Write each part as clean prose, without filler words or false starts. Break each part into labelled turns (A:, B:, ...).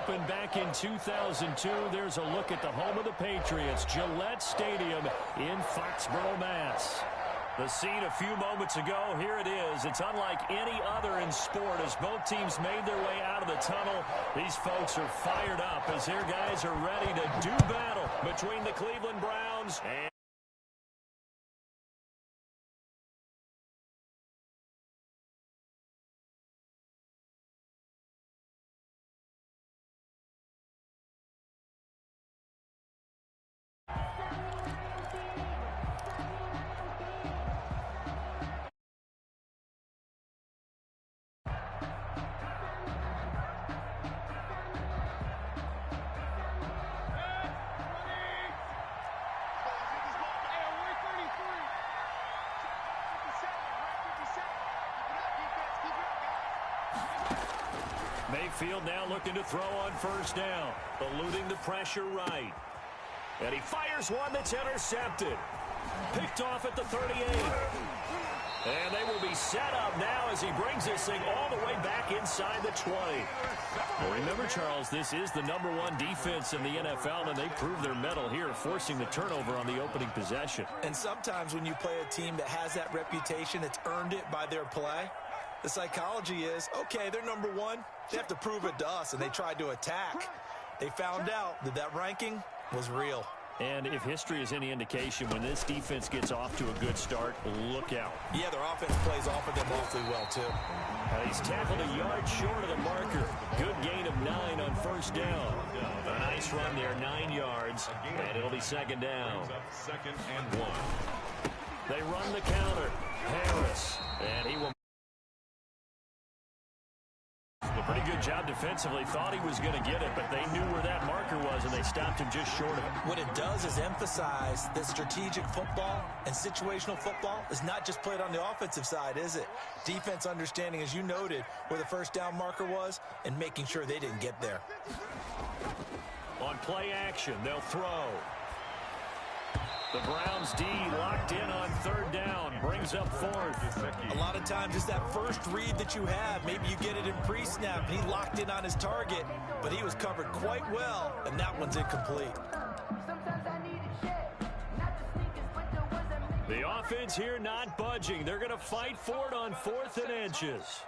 A: opened back in 2002. There's a look at the home of the Patriots, Gillette Stadium in Foxborough, Mass. The scene a few moments ago, here it is. It's unlike any other in sport as both teams made their way out of the tunnel. These folks are fired up as their guys are ready to do battle between the Cleveland Browns and Mayfield now looking to throw on first down, eluding the pressure right. And he fires one that's intercepted. Picked off at the 38. And they will be set up now as he brings this thing all the way back inside the 20. Well, remember, Charles, this is the #1 defense in the NFL, and they prove their mettle here, forcing the turnover on the opening possession.
B: And sometimes when you play a team that has that reputation, it's earned it by their play. The psychology is, okay, they're #1. They have to prove it to us, and they tried to attack. They found out that that ranking was real.
A: And if history is any indication, when this defense gets off to a good start, look out.
B: Yeah, their offense plays off of them awfully well, too.
A: He's tackled a yard short of the marker. Good gain of 9 on first down. A nice run there, 9 yards, and it'll be second down.
C: Second and 1.
A: They run the counter. Harris, and he will. A pretty good job defensively. Thought he was going to get it, but they knew where that marker was, and they stopped him just short of it.
B: What it does is emphasize that strategic football and situational football is not just played on the offensive side, is it? Defense understanding, as you noted, where the first down marker was and making sure they didn't get there.
A: On play action, they'll throw. The Browns D locked in on third down, brings up fourth.
B: A lot of times it's that first read that you have. Maybe you get it in pre-snap. He locked in on his target, but he was covered quite well, and that one's incomplete.
A: The offense here not budging. They're going to fight for it on 4th and inches.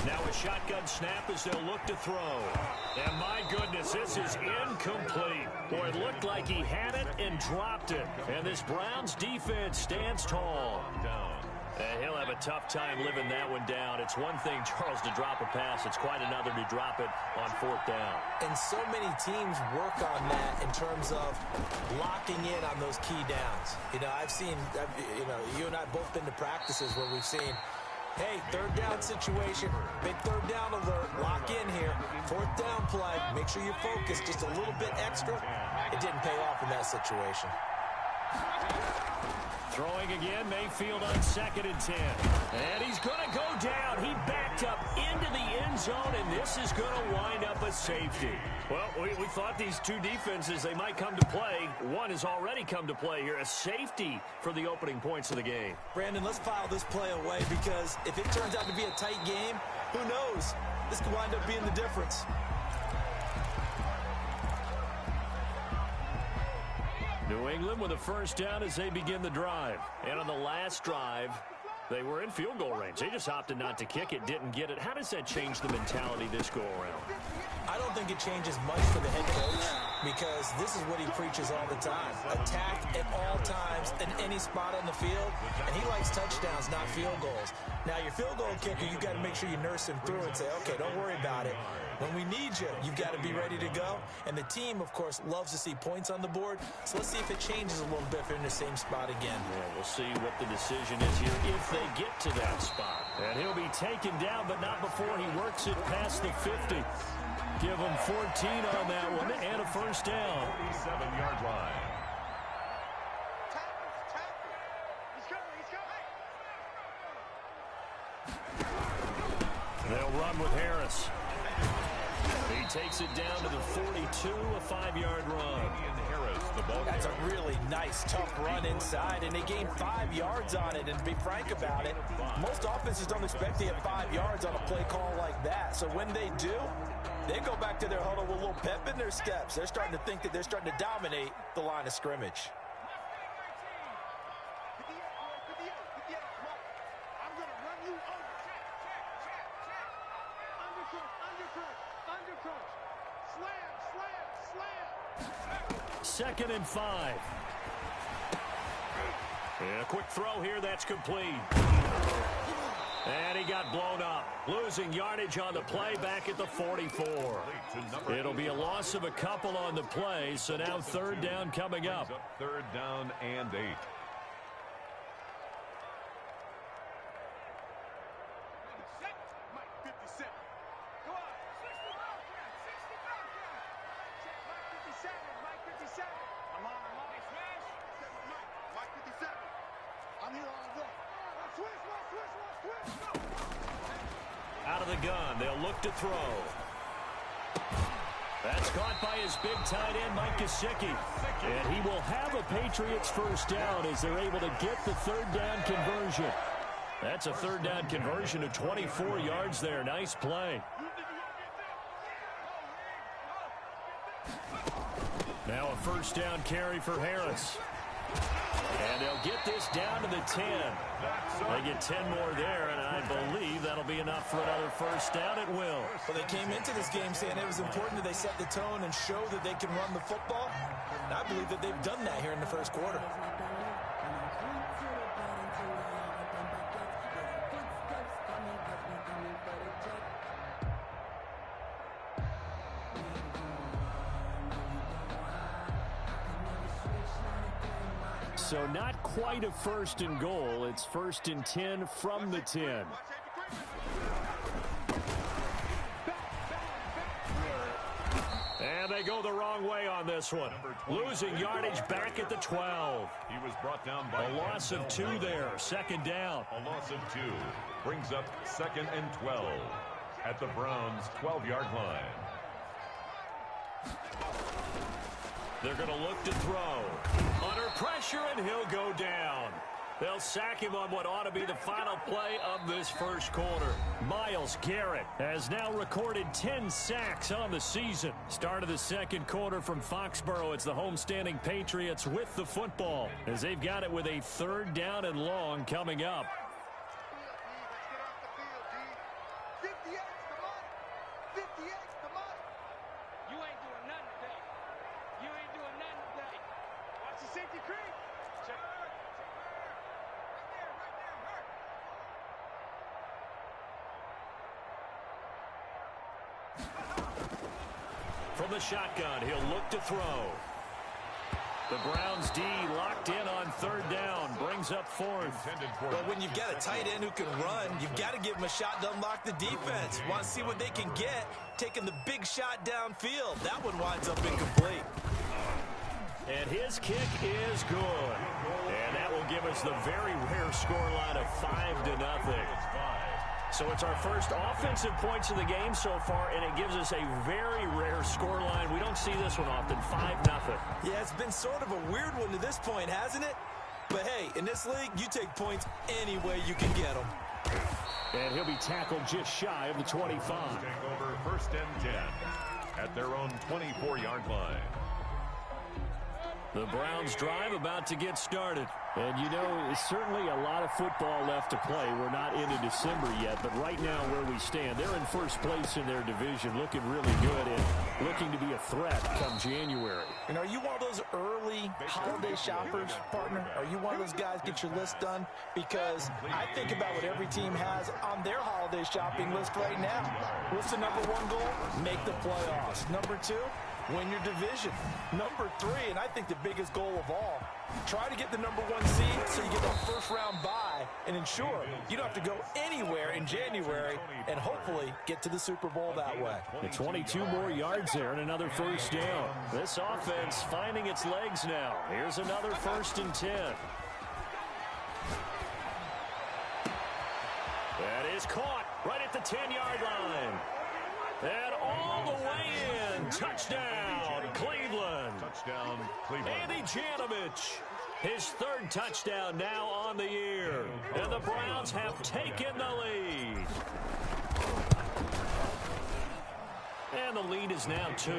A: Now a shotgun snap as they'll look to throw. And my goodness, this is incomplete. Boy, it looked like he had it and dropped it. And this Browns defense stands tall. And he'll have a tough time living that one down. It's one thing, Charles, to drop a pass. It's quite another to drop it on 4th down.
B: And so many teams work on that in terms of locking in on those key downs. You know, you and I both been to practices where we've seen, hey, 3rd down situation, big 3rd down alert, lock in here, 4th down play, make sure you focus just a little bit extra. It didn't pay off in that situation.
A: Throwing again, Mayfield on 2nd and 10. And he's going to go down. He backed up into the end zone, and this is going to wind up a safety. Well, we thought these two defenses, they might come to play. One has already come to play here, a safety for the opening points of the game.
B: Brandon, let's file this play away because if it turns out to be a tight game, who knows? This could wind up being the difference.
A: New England with a first down as they begin the drive. And on the last drive, they were in field goal range. They just opted not to kick it, didn't get it. How does that change the mentality this go-around?
B: I don't think it changes much for the head coach because this is what he preaches all the time. Attack at all times in any spot on the field, and he likes touchdowns, not field goals. Now, your field goal kicker, you've got to make sure you nurse him through and say, okay, don't worry about it. When we need you, you've got to be ready to go. And the team, of course, loves to see points on the board. So let's see if it changes a little bit if they're in the same spot again.
A: Yeah, we'll see what the decision is here if they get to that spot. And he'll be taken down, but not before he works it past the 50. Give him 14 on that one and a first down.
C: 47-yard line. He's
A: They'll run with Harris. He takes gets it down to the 42, a 5-yard run.
B: That's a really nice, tough run inside, and they gained 5 yards on it. And to be frank about it, most offenses don't expect to get 5 yards on a play call like that. So when they do, they go back to their huddle with a little pep in their steps. They're starting to think that they're starting to dominate the line of scrimmage.
A: Second and 5. And a quick throw here that's complete. And he got blown up. Losing yardage on the play back at the 44. It'll be a loss of a couple on the play, so now third down coming up.
C: Third down and 8.
A: Out of the gun, they'll look to throw. That's caught by his big tight end, Mike Gesicki. And he will have a Patriots first down as they're able to get the third down conversion. That's a third down conversion of 24 yards there. Nice play. Now a first down carry for Harris. And they'll get this down to the 10. They get 10 more there, and I believe that'll be enough for another first down. It will.
B: Well, they came into this game saying it was important that they set the tone and show that they can run the football. And I believe that they've done that here in the first quarter.
A: So not quite a first and goal. It's first and 10 from the 10. And they go the wrong way on this one. Losing yardage back at the 12.
C: He was brought down by
A: a loss of 2 there. Second down.
C: A loss of 2 brings up second and 12 at the Browns' 12-yard line.
A: They're going to look to throw. Under pressure, and he'll go down. They'll sack him on what ought to be the final play of this first quarter. Myles Garrett has now recorded 10 sacks on the season. Start of the second quarter from Foxborough. It's the homestanding Patriots with the football as they've got it with a third down and long coming up. From the shotgun, he'll look to throw. The Browns D locked in on third down, brings up fourth.
B: Well, when you've got a tight end who can run, you've got to give him a shot to unlock the defense. Want to see what they can get, taking the big shot downfield. That one winds up incomplete.
A: And his kick is good. And that will give us the very rare scoreline of 5-0. So it's our first offensive points of the game so far, and it gives us a very rare scoreline. We don't see this one often, 5-0.
B: Yeah, it's been sort of a weird one to this point, hasn't it? But hey, in this league, you take points any way you can get them.
A: And he'll be tackled just shy of the 25.
C: Take over first and 10 at their own 24-yard line.
A: The Browns drive about to get started. And, you know, there's certainly a lot of football left to play. We're not into December yet, but right now where we stand, they're in first place in their division, looking really good and looking to be a threat come January.
B: And are you one of those early holiday shoppers, partner? Are you one of those guys get your list done? Because I think about what every team has on their holiday shopping list right now. What's the number one goal? Make the playoffs. Number 2, win your division. Number 3, and I think the biggest goal of all, try to get the number 1 seed so you get that first-round bye and ensure you don't have to go anywhere in January and hopefully get to the Super Bowl that way.
A: The 22 more yards there and another first down. This offense finding its legs now. Here's another first and 10. That is caught right at the 10-yard line. And all the way in. Touchdown, Cleveland.
C: Touchdown, Cleveland.
A: Andy Janovich, his third touchdown now on the year. And the Browns have taken the lead. And the lead is now 2.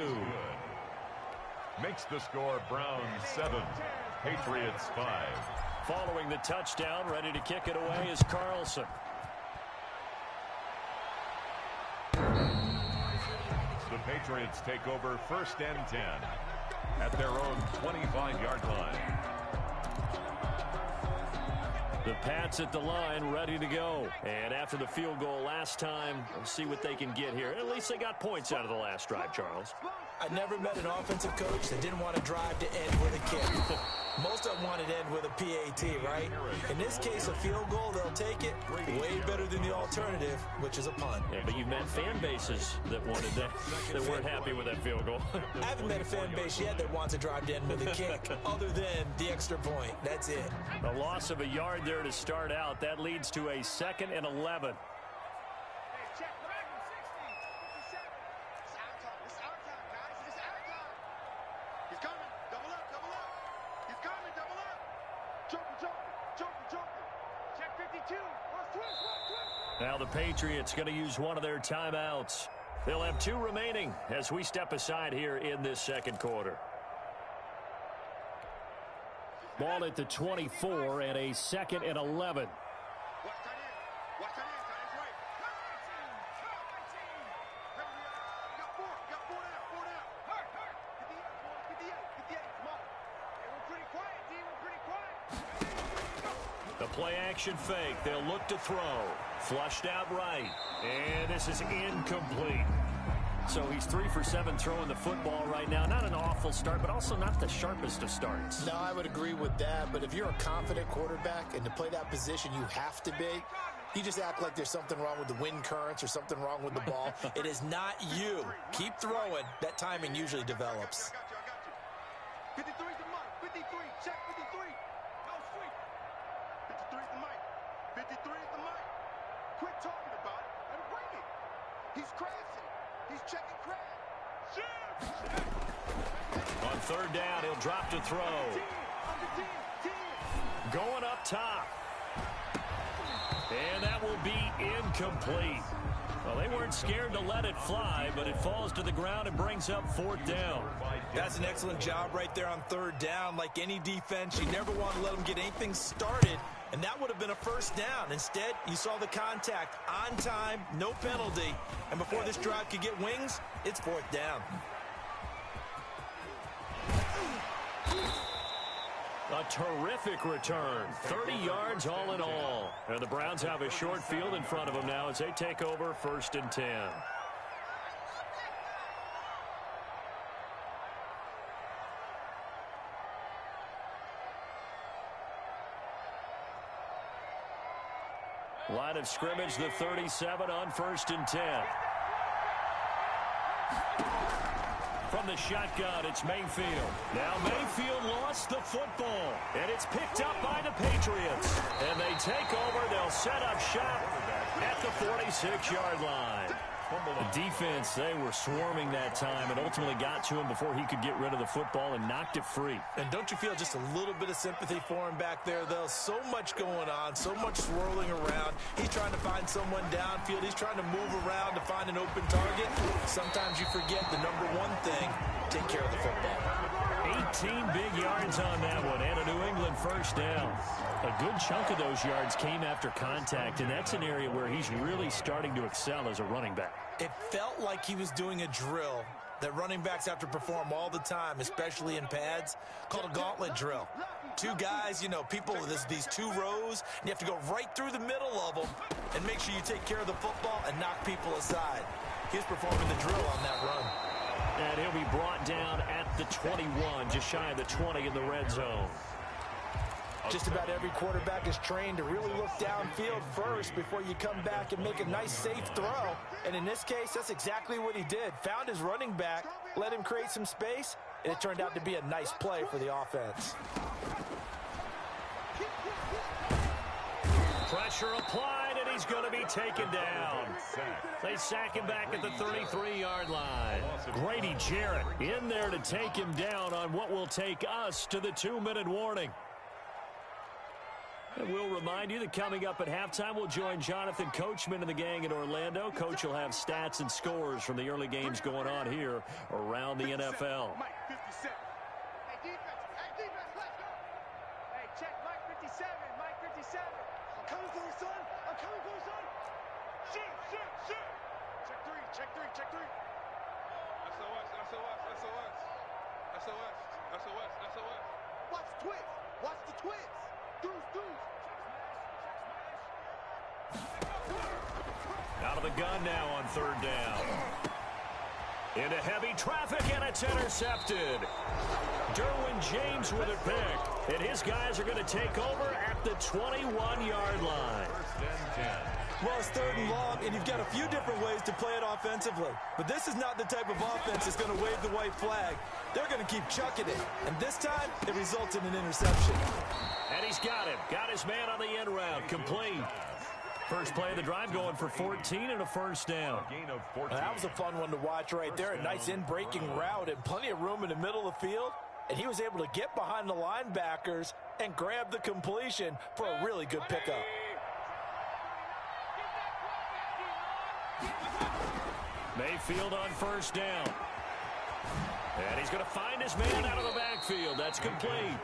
C: Makes the score Browns 7, Patriots 5.
A: Following the touchdown, ready to kick it away is Carlson.
C: The Patriots take over 1st and 10 at their own 25-yard line.
A: The Pats at the line, ready to go. And after the field goal last time, we'll see what they can get here. At least they got points out of the last drive, Charles.
B: I never met an offensive coach that didn't want to drive to end with a kick. Most of them wanted to end with a PAT, right? In this case, a field goal, they'll take it. Way better than the alternative, which is a punt.
A: Yeah, but you've met fan bases that wanted that weren't happy with that field goal.
B: I haven't met a fan base yet that wants to drive to end with a kick, other than the extra point. That's it.
A: A loss of a yard there to start out. That leads to a 2nd and 11. Now the Patriots going to use one of their timeouts. They'll have 2 remaining as we step aside here in this second quarter. Ball at the 24 and a 2nd and 11. The play action fake. They'll look to throw. Flushed out right. And this is incomplete. So he's 3 for 7 throwing the football right now. Not an awful start, but also not the sharpest of starts.
B: No, I would agree with that. But if you're a confident quarterback and to play that position you have to be, you just act like there's something wrong with the wind currents or something wrong with the ball. It is not you. Keep throwing. That timing usually develops.
D: 53 is the mark. 53. Check 53. No sweep. 53 is the mic. 53 is the mic. Quit talking about it and bring it. He's crashing. He's checking crash.
A: On 3rd down, he'll drop to throw. Going up top. And that will be incomplete. Well, they weren't scared to let it fly, but it falls to the ground and brings up 4th down.
B: That's an excellent job right there on 3rd down. Like any defense, you never want to let them get anything started, and that would have been a 1st down. Instead, you saw the contact on time, no penalty, and before this drive could get wings, it's 4th down.
A: A terrific return. 30 yards all in all. And the Browns have a short field in front of them now as they take over 1st and 10. Line of scrimmage, the 37 on 1st and 10. From the shotgun, it's Mayfield. Now Mayfield lost the football, and it's picked up by the Patriots. And they take over. They'll set up shop at the 46-yard line. The defense, they were swarming that time and ultimately got to him before he could get rid of the football and knocked it free.
B: And don't you feel just a little bit of sympathy for him back there, though? So much going on, so much swirling around. He's trying to find someone downfield. He's trying to move around to find an open target. Sometimes you forget the number one thing, take care of the football.
A: 18 big yards on that one, and a New England 1st down. A good chunk of those yards came after contact, and that's an area where he's really starting to excel as a running back.
B: It felt like he was doing a drill that running backs have to perform all the time, especially in pads, called a gauntlet drill. 2 guys, people, these 2 rows, and you have to go right through the middle of them and make sure you take care of the football and knock people aside. He's performing the drill on that run.
A: And he'll be brought down at the 21, just shy of the 20 in the red zone.
B: Just about every quarterback is trained to really look downfield first before you come back and make a nice, safe throw. And in this case, that's exactly what he did. Found his running back, let him create some space, and it turned out to be a nice play for the offense.
A: Pressure applied, and he's going to be taken down. They sack him back at the 33-yard line.
C: Loss
A: Grady Jarrett in there to take him down on what will take us to the 2-minute warning. And we'll remind you that coming up at halftime, we'll join Jonathan Coachman and the gang in Orlando. Coach will have stats and scores from the early games going on here around the NFL.
D: Mike 57. Hey, defense, let's go. Hey, check Mike 57, Mike 57. I'm coming for you, son. I'm coming for you, son. Shoot. Check three. SOS. Watch the twins. Deuce.
A: Out of the gun now on 3rd down. Into heavy traffic, and it's intercepted. Derwin James with a pick. And his guys are going to take over at the 21-yard line.
C: First and 10.
B: Well, it's 3rd and long, and you've got a few different ways to play it offensively. But this is not the type of offense that's going to wave the white flag. They're going to keep chucking it. And this time, it results in an interception.
A: And he's got him. Got his man on the end route. Complete. First play of the drive going for 14 and a first down.
C: A gain of 14.
B: That was a fun one to watch right there. A nice in-breaking route and plenty of room in the middle of the field. And he was able to get behind the linebackers and grab the completion for a really good pickup.
A: Mayfield on first down. And he's going to find his man out of the backfield. That's complete.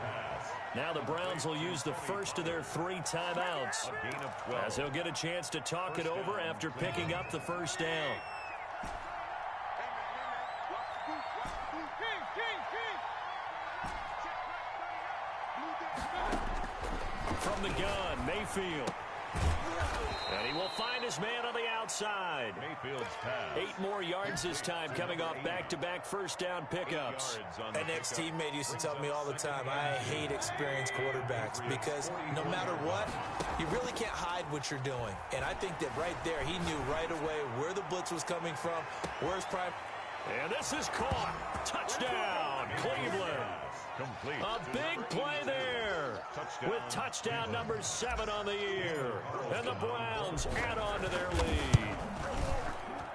A: Now the Browns will use the first of their 3 timeouts,
C: A gain of 12.
A: as he'll get a chance to talk it over after picking up the first down. From the gun, Mayfield. And he will find his man on the outside.
C: Mayfield's pass.
A: 8 more yards this time, coming off back-to-back first down pickups.
B: An ex-teammate used to tell me all the time, I hate experienced quarterbacks because no matter what, you really can't hide what you're doing. And I think that right there, he knew right away where the blitz was coming from, where's prime.
A: And this is caught. Touchdown, Cleveland.
C: Complete.
A: A big play there with touchdown number 7 on the year. And the Browns add on to their lead.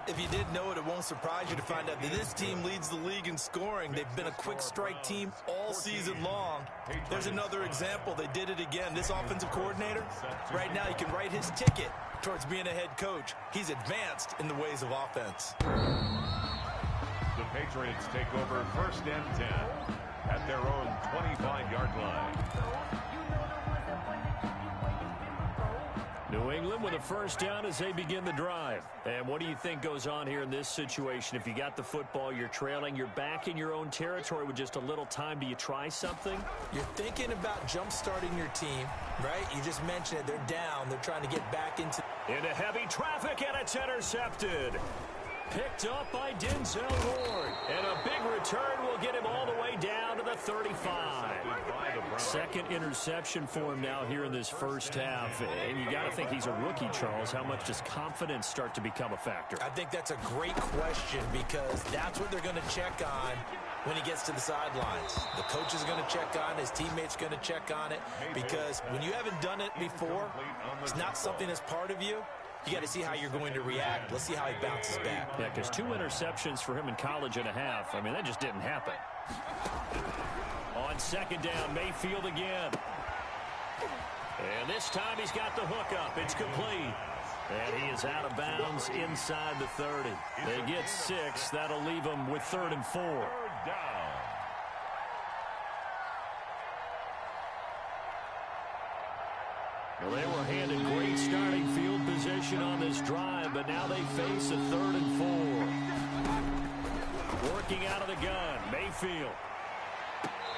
B: If you didn't know it, it won't surprise you to find out that this team leads the league in scoring. They've been a quick strike team all season long. There's another example. They did it again. This offensive coordinator, right now he can write his ticket towards being a head coach. He's advanced in the ways of offense.
C: The Patriots take over first and 10 at their own 25-yard line.
A: New England with a first down as they begin the drive. And what do you think goes on here in this situation? If you got the football, you're trailing, you're back in your own territory with just a little time. Do you try something?
B: You're thinking about jump-starting your team, right? You just mentioned it. They're down. They're trying to get back into
A: heavy traffic, and it's intercepted. Picked up by Denzel Ward. And a big return will get him all the way down to the 35. Second interception for him now here in this first half. And you got to think he's a rookie, Charles. How much does confidence start to become a factor?
B: I think that's a great question because that's what they're going to check on when he gets to the sidelines. The coach is going to check on it. His teammates going to check on it because when you haven't done it before, it's not something that's part of you. You got to see how you're going to react. Let's see how he bounces back.
A: Yeah, because 2 interceptions for him in college and a half. I mean, that just didn't happen. On second down, Mayfield again. And this time he's got the hook up. It's complete. And he is out of bounds inside the 30. They get 6. That'll leave them with 3rd and 4.
C: Third down.
A: Well, they were handed great starting field position on this drive, but now they face a 3rd and 4. Working out of the gun, Mayfield.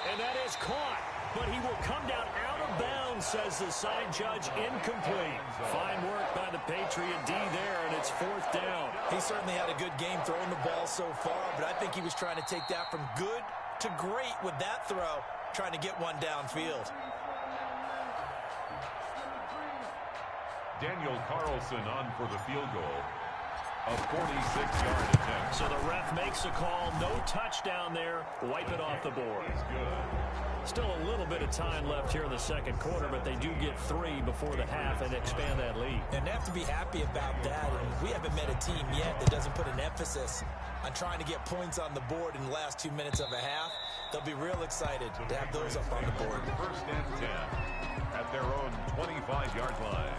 A: And that is caught, but he will come down out of bounds, says the side judge, incomplete. Fine work by the Patriot D there, and it's 4th down.
B: He certainly had a good game throwing the ball so far, but I think he was trying to take that from good to great with that throw, trying to get one downfield.
C: Daniel Carlson on for the field goal. A 46-yard attempt.
A: So the ref makes a call. No touchdown there. Wipe it off the board. Still a little bit of time left here in the second quarter, but they do get 3 before the half and expand that lead.
B: And they have to be happy about that. And we haven't met a team yet that doesn't put an emphasis on trying to get points on the board in the last 2 minutes of a half. They'll be real excited to have those up on the board.
C: First and 10 at their own 25-yard line.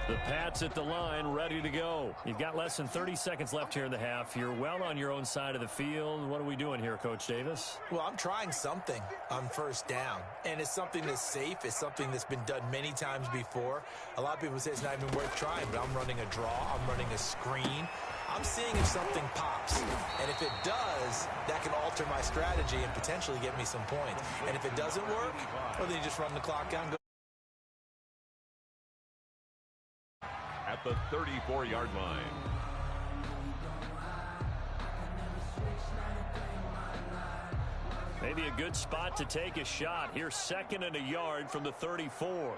A: The Pats at the line, ready to go. You've got less than 30 seconds left here in the half. You're well on your own side of the field. What are we doing here, Coach Davis?
B: Well, I'm trying something on first down, and it's something that's safe. It's something that's been done many times before. A lot of people say it's not even worth trying, but I'm running a draw. I'm running a screen. I'm seeing if something pops, and if it does, that can alter my strategy and potentially get me some points. And if it doesn't work, well, then you just run the clock down.
C: At the 34-yard line.
A: Maybe a good spot to take a shot. Here's 2nd and a yard from the 34.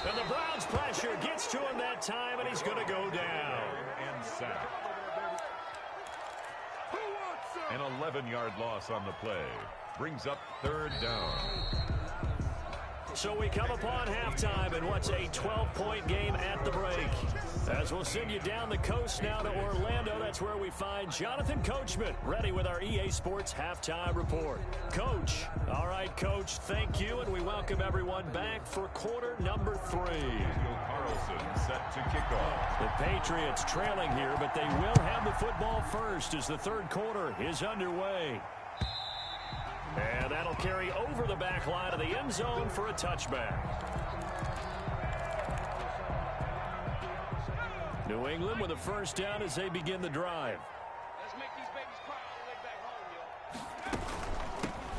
A: And the Browns pressure gets to him that time, and he's going to go down.
C: And sack. An 11-yard loss on the play. Brings up 3rd down.
A: So we come upon halftime in what's a 12-point game at the break. As we'll send you down the coast now to Orlando, that's where we find Jonathan Coachman, ready with our EA Sports Halftime Report. Coach, all right, Coach, thank you, and we welcome everyone back for quarter number 3.
C: Carlson set to kick off.
A: The Patriots trailing here, but they will have the football first as the third quarter is underway. And that'll carry over the back line of the end zone for a touchback. New England with a first down as they begin the drive.
D: Let's make these babies cry all the way back home,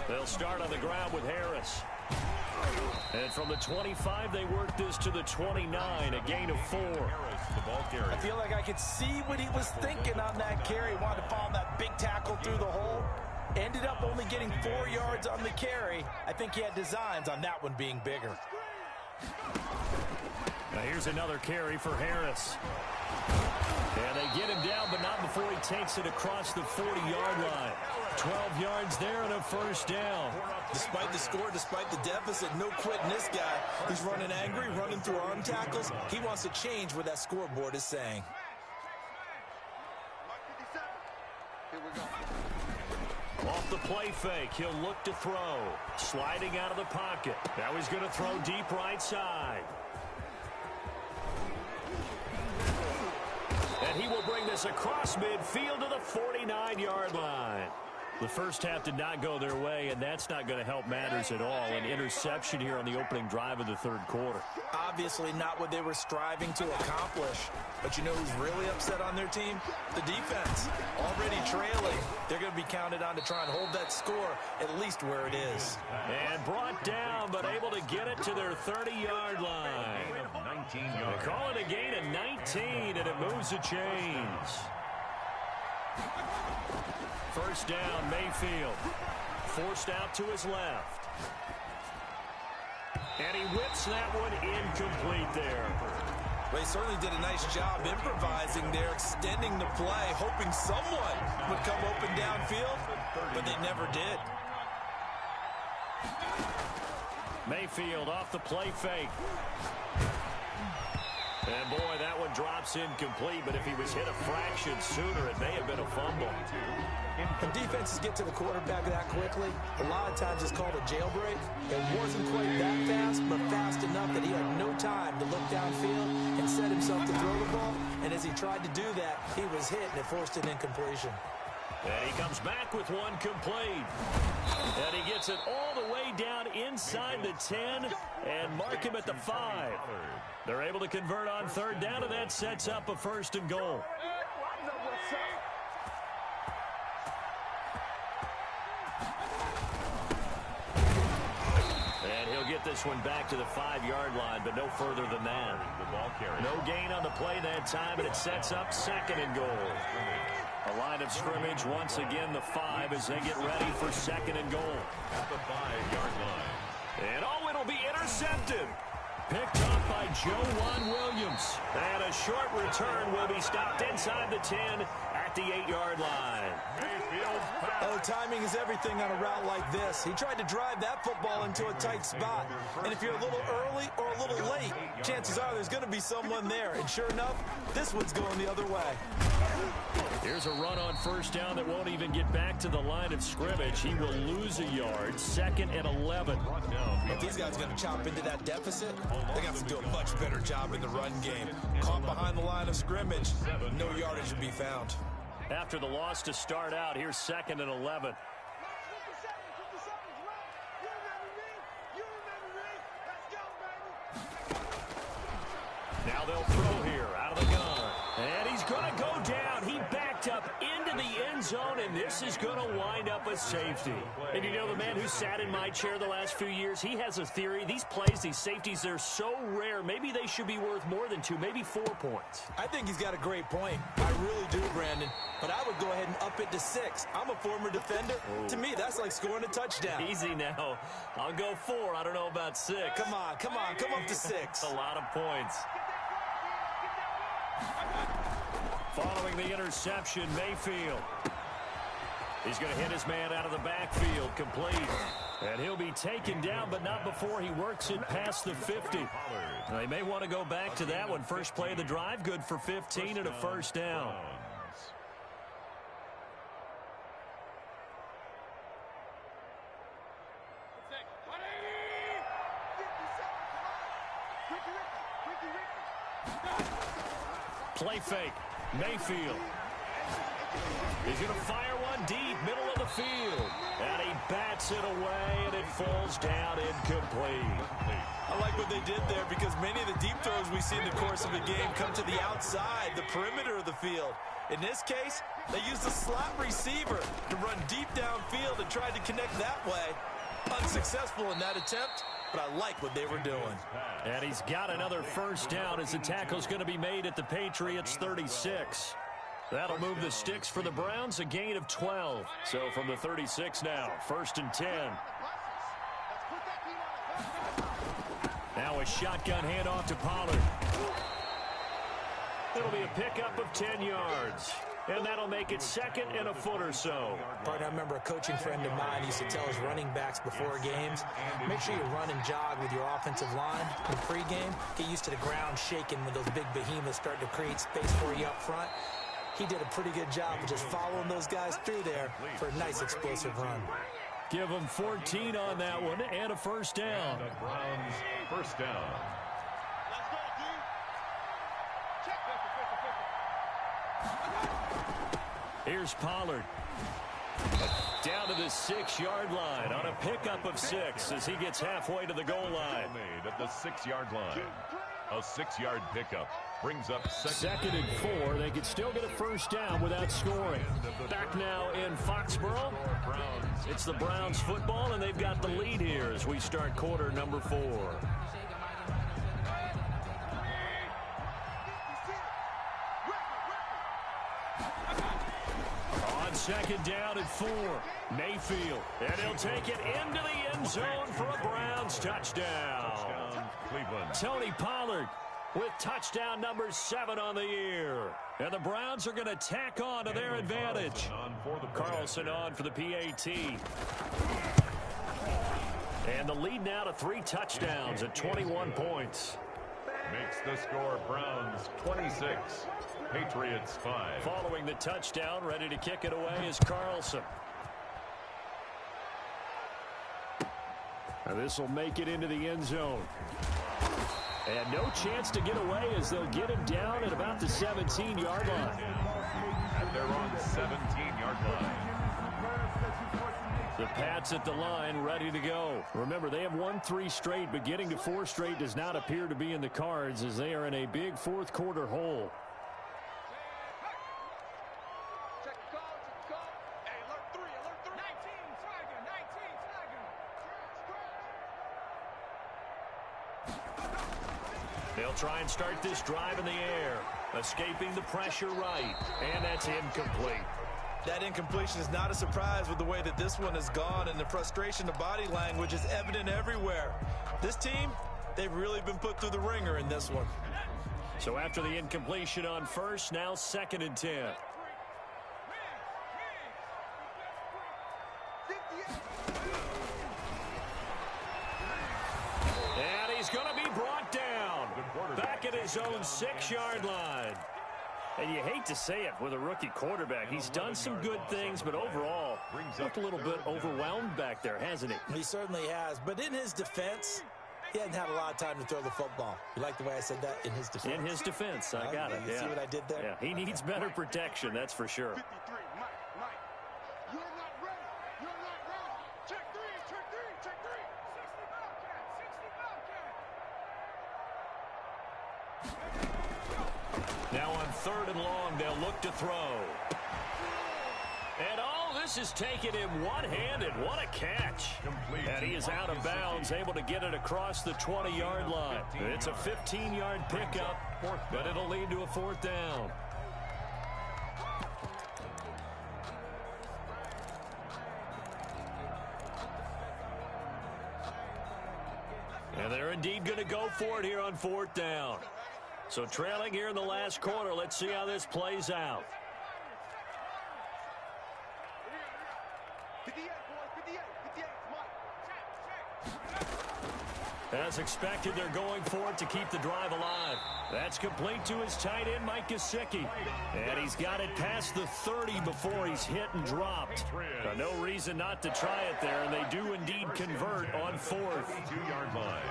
D: yo.
A: They'll start on the ground with Harris. And from the 25, they work this to the 29, a gain of 4.
C: Harris, the ball carrier.
B: I feel like I could see what he was thinking on that carry. Wanted to follow that big tackle through the hole. Ended up only getting 4 yards on the carry. I think he had designs on that one being bigger.
A: Now here's another carry for Harris. And they get him down, but not before he takes it across the 40-yard line. 12 yards there and a first down.
B: Despite the score, despite the deficit, no quitting this guy. He's running angry, running through arm tackles. He wants to change what that scoreboard is saying.
D: Here we go.
A: Off the play fake, he'll look to throw. Sliding out of the pocket. Now he's going to throw deep right side. And he will bring this across midfield to the 49-yard line. The first half did not go their way, and that's not going to help matters at all. An interception here on the opening drive of the third quarter.
B: Obviously not what they were striving to accomplish. But you know who's really upset on their team? The defense. Already trailing. They're going to be counted on to try and hold that score at least where it is.
A: And brought down, but able to get it to their 30-yard line.
C: 19
A: They
C: yards.
A: call it a gain of 19, and it moves the chains. First down, Mayfield. Forced out to his left. And he whips that one incomplete there.
B: Well, he certainly did a nice job improvising there, extending the play, hoping someone would come open downfield, but they never did.
A: Mayfield off the play fake. And boy, that one drops incomplete, but if he was hit a fraction sooner, it may have been a fumble.
B: When defenses get to the quarterback that quickly, a lot of times it's called a jailbreak. It wasn't quite that fast, but fast enough that he had no time to look downfield and set himself to throw the ball. And as he tried to do that, he was hit, and it forced an incompletion.
A: And he comes back with one complete. And he gets it all the way down inside the 10 and mark him at the 5. They're able to convert on third down, and that sets up a first and goal. And he'll get this one back to the 5-yard line, but no further than that. No gain on the play that time, and it sets up 2nd and goal. A line of scrimmage, once again, the 5 as they get ready for 2nd and goal.
C: At the 5-yard line.
A: And oh, it'll be intercepted. Picked up by Joe Williams. And a short return will be stopped inside the 10 at the 8-yard line.
B: Oh, timing is everything on a route like this. He tried to drive that football into a tight spot. And if you're a little early or a little late, chances are there's going to be someone there. And sure enough, this one's going the other way.
A: Here's a run on 1st down that won't even get back to the line of scrimmage. He will lose a yard. 2nd and 11.
B: If these guys are going to chop into that deficit, they got to do a much better job in the run game. Caught behind the line of scrimmage, no yardage to be found.
A: After the loss to start out, here's 2nd and 11. Now they'll throw here out of the gun. And he's going to go down. He backed up into the end zone, and this is going to wind up a safety. And you know, the man who sat in my chair the last few years, he has a theory. These plays, these safeties, they're so rare. Maybe they should be worth more than 2, maybe 4 points.
B: I think he's got a great point. I really do, Brandon. But I would go ahead and up it to 6. I'm a former defender. Oh. To me, that's like scoring a touchdown.
A: Easy now. I'll go 4. I don't know about 6.
B: Come on. Come up to 6.
A: A lot of points. Following the interception, Mayfield. He's going to hit his man out of the backfield, complete. And he'll be taken down, but not before he works it past the 50. They may want to go back to that one. First play of the drive, good for 15 and a 1st down. Play fake. Mayfield. He's going to fire one deep, middle of the field. And he bats it away, and it falls down incomplete.
B: I like what they did there because many of the deep throws we see in the course of a game come to the outside, the perimeter of the field. In this case, they used a slot receiver to run deep downfield and tried to connect that way. Unsuccessful in that attempt, but I like what they were doing.
A: And he's got another 1st down as the tackle's going to be made at the Patriots' 36. That'll move the sticks for the Browns, a gain of 12. So from the 36 now, 1st and 10. Now a shotgun handoff to Pollard. It'll be a pickup of 10 yards. And that'll make it 2nd and a foot or so.
B: I remember a coaching friend of mine used to tell his running backs before games, make sure you run and jog with your offensive line in pregame. Get used to the ground shaking when those big behemoths start to create space for you up front. He did a pretty good job of just following those guys through there for a nice explosive run.
A: Give him 14 on that one and a 1st down.
C: The Browns 1st down.
A: Here's Pollard. Down to the 6-yard line on a pickup of 6 as he gets halfway to the goal line.
C: Made at the 6-yard line. A 6-yard pickup brings up
A: 2nd and 4. They could still get a 1st down without scoring. Back now in Foxborough. It's the Browns football, and they've got the lead here as we start quarter number 4. On 2nd down at 4. Mayfield. And he'll take it into the end zone for a Browns touchdown.
C: Cleveland.
A: Tony Pollard with touchdown number 7 on the year. And the Browns are going to tack on to their advantage. Carlson on for the PAT. And the lead now to 3 touchdowns at 21 points.
C: Makes the score Browns 26, Patriots 5.
A: Following the touchdown, ready to kick it away is Carlson. Now this will make it into the end zone. And no chance to get away as they'll get him down at about the 17-yard line.
C: At their own 17-yard line.
A: The Pats at the line, ready to go. Remember, they have won 3 straight, but getting to 4 straight does not appear to be in the cards as they are in a big fourth-quarter hole. They'll try and start this drive in the air. Escaping the pressure right. And that's incomplete.
B: That incompletion is not a surprise with the way that this one has gone, and the frustration of body language is evident everywhere. This team, they've really been put through the ringer in this one.
A: So after the incompletion on first, now 2nd and 10. And he's going to be brought down. Back at his own 6-yard line. And you hate to say it with a rookie quarterback. He's done some good things, but overall, looked a little bit overwhelmed back there, hasn't he?
B: He certainly has. But in his defense, he hadn't had a lot of time to throw the football. You like the way I said that? In his defense.
A: In his defense, I got it.
B: You see what I did there?
A: Yeah, he needs better protection, that's for sure.
D: 53, Mike. You're not ready. You're not ready. Check three. 60 Bobcat.
A: Now on 3rd and long, they'll look to throw. And this is taking him one-handed. What a catch. And he is out of bounds, able to get it across the 20-yard line. It's a 15-yard pickup, but it'll lead to a 4th down. And they're indeed going to go for it here on 4th down. So trailing here in the last quarter, let's see how this plays out.
D: 58, boys. 58, Mike.
A: As expected, they're going for it to keep the drive alive. That's complete to his tight end, Mike Gesicki. And he's got it past the 30 before he's hit and dropped. No reason not to try it there, and they do indeed convert on 4th.
C: 2-yard line.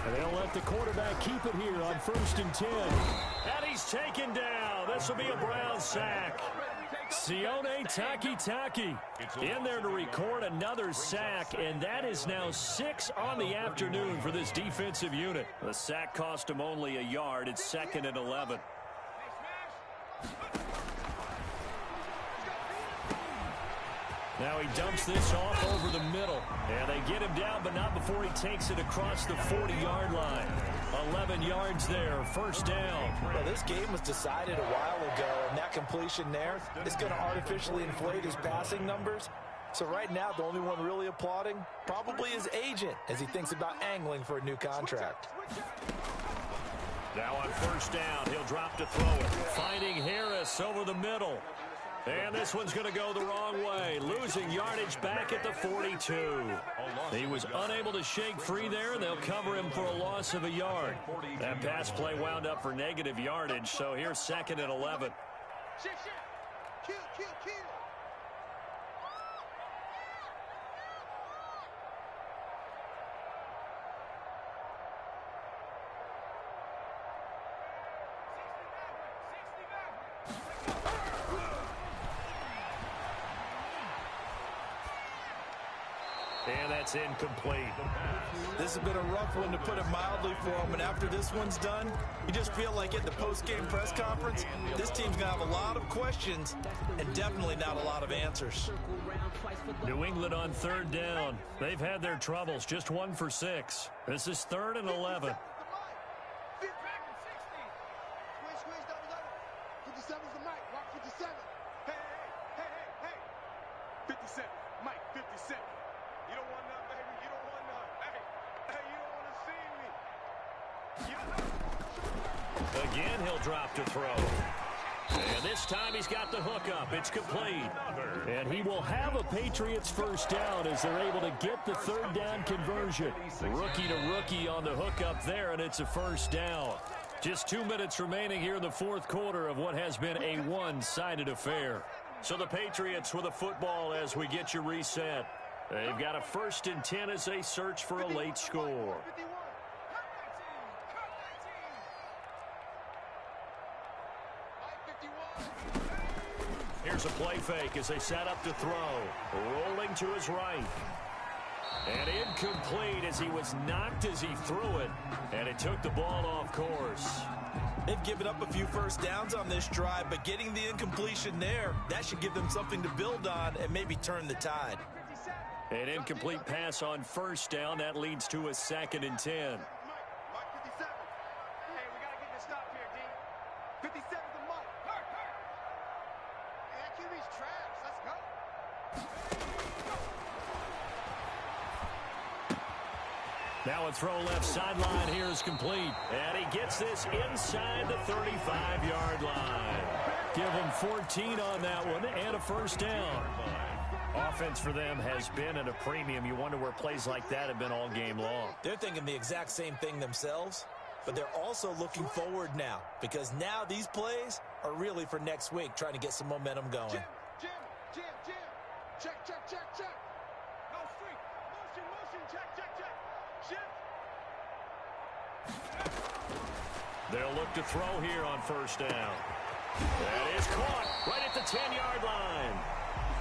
A: And they'll let the quarterback keep it here on 1st and 10. And he's taken down. This will be a Brown sack. Sione Takitaki in there to record another sack, and that is now 6 on the afternoon for this defensive unit. The sack cost him only a yard. It's 2nd and 11. Now he dumps this off over the middle. And they get him down, but not before he takes it across the 40-yard line. 11 yards there, 1st down.
B: Well, this game was decided a while ago, and that completion there is going to artificially inflate his passing numbers. So right now, the only one really applauding probably his agent as he thinks about angling for a new contract.
A: Now on 1st down, he'll drop to throw it. Finding Harris over the middle. And this one's going to go the wrong way. Losing yardage back at the 42. He was unable to shake free there, and they'll cover him for a loss of a yard. That pass play wound up for negative yardage, so here's 2nd and 11.
D: Kill.
A: And that's incomplete.
B: This has been a rough one, to put it mildly, for him. And after this one's done, you just feel like at the post-game press conference, this team's going to have a lot of questions and definitely not a lot of answers.
A: New England on 3rd down. They've had their troubles, just 1 for 6. This is 3rd and 11.
D: Squeeze, double. 57's the Mike. Rock 57. Hey. 57. Mike, 57. You don't want none, baby. You don't want none. Hey, you don't want to see me.
A: Again, he'll drop to throw. And this time he's got the hook up. It's complete. And he will have a Patriots 1st down as they're able to get the 3rd down conversion. Rookie to rookie on the hook up there, and it's a 1st down. Just 2 minutes remaining here in the 4th quarter of what has been a one-sided affair. So the Patriots with a football as we get you reset. They've got a 1st and 10 as they search for a late score. Here's a play fake as they set up to throw. Rolling to his right. And incomplete as he was knocked as he threw it. And it took the ball off course.
B: They've given up a few 1st downs on this drive, but getting the incompletion there, that should give them something to build on and maybe turn the tide.
A: An incomplete pass on first down. That leads to a 2nd and 10.
D: Mike 57. Hey, we got to get this stop here, D. 57's the Mike. Hurt. Hey, that QB's trash. Let's go.
A: Now a throw left sideline here is complete. And he gets this inside the 35-yard line. Give him 14 on that one and a first down. Offense for them has been at a premium. You wonder where plays like that have been all game long.
B: They're thinking the exact same thing themselves, but they're also looking forward now because now these plays are really for next week, trying to get some momentum going.
D: Jim. Check. No streak. Motion. Check. Shift.
A: They'll look to throw here on first down. That is caught right at the 10-yard line.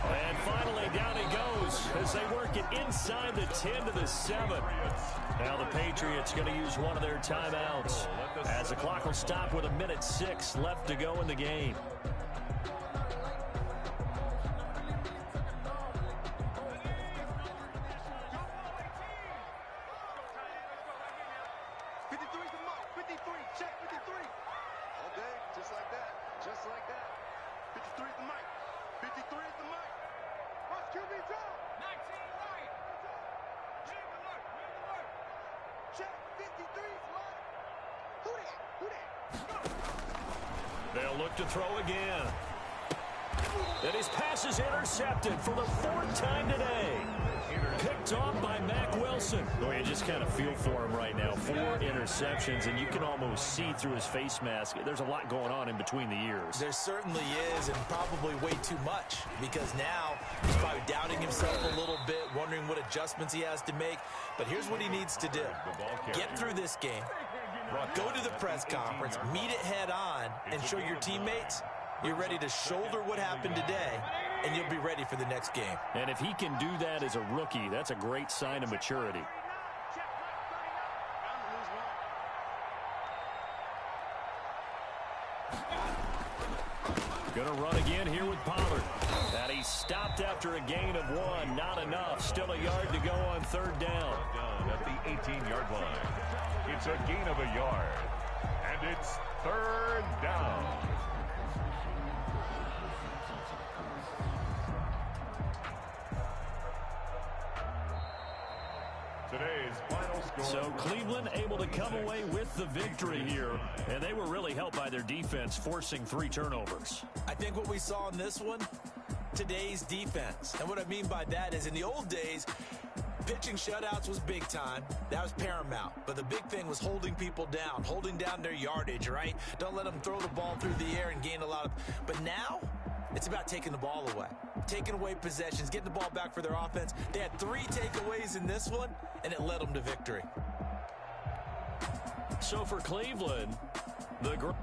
A: And finally, down he goes as they work it inside the 10 to the 7. Now the Patriots going to use one of their timeouts as the clock will stop with 1:06 left to go in the game. They'll look to throw again. And his pass is intercepted for the 4th time today. Picked off by Mack Wilson. Boy, you just kind of feel for him right now. 4 interceptions, and you can almost see through his face mask. There's a lot going on in between the ears.
B: There certainly is, and probably way too much, because now he's probably doubting himself a little bit, wondering what adjustments he has to make. But here's what he needs to do. Get through this game. Go to the press conference, meet it head on, and show your teammates you're ready to shoulder what happened today, and you'll be ready for the next game.
A: And if he can do that as a rookie, that's a great sign of maturity. Going to run again here with Pollard. And he stopped after a gain of 1. Not enough. Still a yard to go on 3rd down.
C: At the 18-yard line. It's a gain of a yard. And it's 3rd down. Today's final score.
A: So Cleveland able to come away with the victory here. And they were really helped by their defense, forcing 3 turnovers.
B: I think what we saw in this one, today's defense. And what I mean by that is in the old days, pitching shutouts was big time. That was paramount. But the big thing was holding people down, holding down their yardage, right? Don't let them throw the ball through the air and gain a lot of... But now, it's about taking the ball away. Taking away possessions, getting the ball back for their offense. They had 3 takeaways in this one, and it led them to victory.
A: So for Cleveland, the...